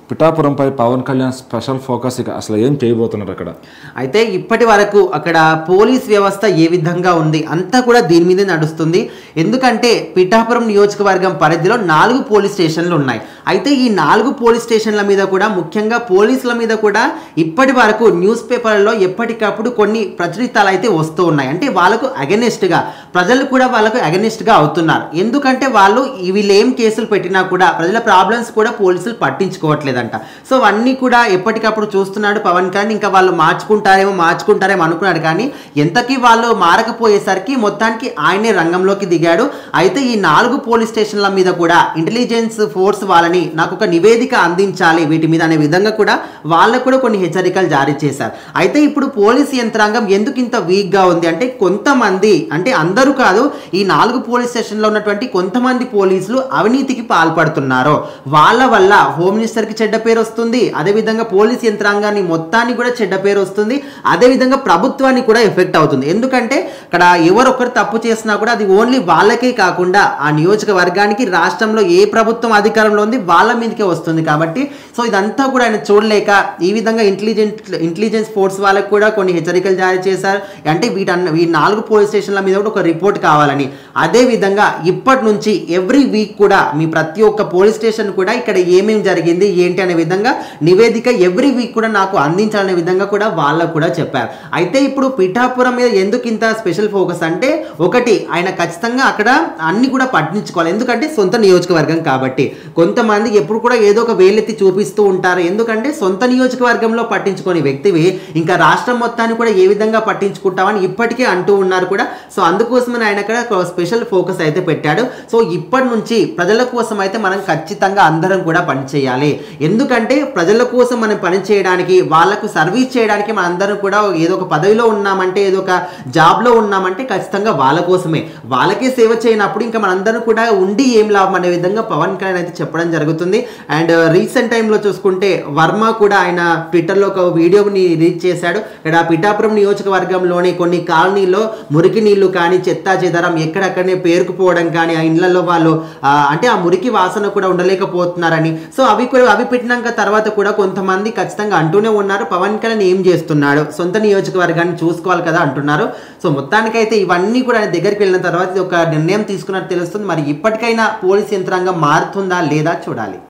పిఠాపురంపై Pawan Kalyan special focus ఇక అసలు ఏం చేయబోతున్నారు అక్కడ? అయితే ఇప్పటి వరకు అక్కడ పోలీస్ వ్యవస్థ ఏ విధంగా ఉంది అంతా కూడా దీని మీదే నడుస్తుంది. ఎందుకంటే పిఠాపురం నియోజకవర్గం పరిధిలో 4 పోలీస్ స్టేషన్లు ఉన్నాయి. అయితే ఈ 4 పోలీస్ స్టేషన్ల మీద కూడా ముఖ్యంగా పోలీసుల మీద కూడా ఇప్పటి వరకు న్యూస్ పేపర్లలో ఎప్పటికప్పుడు కొన్ని ప్రచురితాలు అయితే వస్తూ ఉన్నాయి. అంటే వాళ్ళకు అగెనిస్ట్గా ప్రజలు కూడా వాళ్ళకు అగెనిస్ట్గా అవుతున్నారు. ఎందుకంటే వాళ్ళు వీళ్ళు ఏం కేసులు పెట్టినా కూడా ప్రజల ప్రాబ్లమ్స్ కూడా పోలీసులు పట్టించుకోవట్లేదంట. సో అన్నీ కూడా ఎప్పటికప్పుడు చూస్తున్నాడు పవన్ కళ్యాణ్. ఇంకా వాళ్ళు మార్చుకుంటారేమో అనుకున్నాడు, కానీ ఎంతకీ వాళ్ళు మారకపోయేసరికి మొత్తానికి ఆయనే రంగంలోకి దిగాడు. అయితే ఈ 4 పోలీస్ స్టేషన్ల మీద కూడా ఇంటెలిజెన్స్ ఫోర్స్ వాళ్ళని నాకు ఒక నివేదిక అందించాలి వీటి మీద అనే విధంగా కూడా వాళ్ళకు కూడా కొన్ని హెచ్చరికలు జారీ చేశారు. అయితే ఇప్పుడు పోలీస్ యంత్రాంగం ఎందుకు ఇంత వీక్గా ఉంది అంటే కొంతమంది, అంటే అందరూ కాదు, ఈ 4 పోలీస్ స్టేషన్లో ఉన్నటువంటి కొంతమంది పోలీసులు అవినీతికి పాల్పడుతున్నారు. వాళ్ళ వల్ల హోమ్ మినిస్టర్కి చెడ్డ పేరు వస్తుంది, అదేవిధంగా పోలీస్ యంత్రాంగాన్ని మొత్తాన్ని కూడా చెడ్డ పేరు వస్తుంది, అదేవిధంగా ప్రభుత్వానికి కూడా ఎఫెక్ట్ అవుతుంది. ఎందుకంటే ఇక్కడ ఎవరొకరు తప్పు చేసినా కూడా అది ఓన్లీ వాళ్ళకే కాకుండా ఆ నియోజకవర్గానికి రాష్ట్రంలో ఏ ప్రభుత్వం అధికారంలో ఉంది వాళ్ళ మీదకే వస్తుంది. కాబట్టి సో ఇదంతా కూడా ఆయన చూడలేక ఈ విధంగా ఇంటెలిజెన్స్ ఫోర్స్ వాళ్ళకి కూడా కొన్ని హెచ్చరికలు జారీ చేశారు. అంటే ఈ 4 పోలీస్ స్టేషన్ల మీద కూడా ఒక రిపోర్ట్ కావాలని, అదేవిధంగా ఇప్పటి నుంచి ఎవ్రీ వీక్ కూడా మీ ప్రతి ఒక్క పోలీస్ స్టేషన్ కూడా ఇక్కడ ఏమేమి జరిగింది ఏంటి అనే విధంగా నివేదిక ఎవ్రీ వీక్ కూడా నాకు అందించాలనే విధంగా కూడా వాళ్ళకు కూడా చెప్పారు. అయితే ఇప్పుడు పిఠాపురం మీద ఎందుకు ఇంత స్పెషల్ ఫోకస్ అంటే, ఒకటి ఆయన ఖచ్చితంగా అక్కడ అన్ని కూడా పట్టించుకోవాలి. ఎందుకంటే సొంత నియోజకవర్గం కాబట్టి. కొంతమంది ఎప్పుడు కూడా ఏదో ఒక వేలెత్తి చూపిస్తూ ఉంటారు. ఎందుకంటే సొంత నియోజకవర్గంలో పట్టించుకోని వ్యక్తివి ఇంకా రాష్ట్రం మొత్తాన్ని కూడా ఏ విధంగా పట్టించుకుంటామని ఇప్పటికే అంటూ ఉన్నారు కూడా. సో అందుకోసమని ఆయన అక్కడ స్పెషల్ ఫోకస్ అయితే పెట్టాడు. సో ఇప్పటి నుంచి ప్రజల కోసం అయితే మనం ఖచ్చితంగా అందరం కూడా పనిచేయాలి. ఎందుకంటే ప్రజల కోసం మనం పని చేయడానికి, వాళ్ళకు సర్వీస్ చేయడానికి మన అందరం కూడా ఏదో ఒక పదవిలో ఉన్నామంటే, ఏదో ఒక జాబ్లో ఉన్నామంటే ఖచ్చితంగా వాళ్ళ కోసమే. వాళ్ళకే సేవ చేయనప్పుడు ఇంకా మనందరం కూడా ఉండి ఏం లాభం అనే విధంగా పవన్ కళ్యాణ్ అయితే చెప్పడం జరుగుతుంది. అండ్ రీసెంట్ టైంలో చూసుకుంటే వర్మ కూడా ఆయన ట్విట్టర్లో ఒక వీడియోని రిలీజ్ చేశాడు. ఇక్కడ పిఠాపురం నియోజకవర్గంలోని కొన్ని కాలనీలో మురికి నీళ్లు కానీ చెత్త చెదరం ఎక్కడక్కడనే పేరుకుపోవడం కానీ, ఆ ఇళ్లలో వాళ్ళు అంటే ఆ మురికి వాసన కూడా ఉండలేకపోతున్నారని. సో అవి పెట్టినాక తర్వాత కూడా కొంతమంది ఖచ్చితంగా అంటూనే ఉన్నారు పవన్ కళ్యాణ్ ఏం చేస్తున్నాడు, సొంత నియోజకవర్గాన్ని చూసుకోవాలి కదా అంటున్నారు. సో మొత్తానికైతే ఇవన్నీ కూడా ఆయన దగ్గరికి వెళ్ళిన తర్వాత ఒక నిర్ణయం తీసుకున్నట్టు తెలుస్తుంది. మరి ఇప్పటికైనా పోలీస్ యంత్రాంగం మారుతుందా లేదా చూడాలి.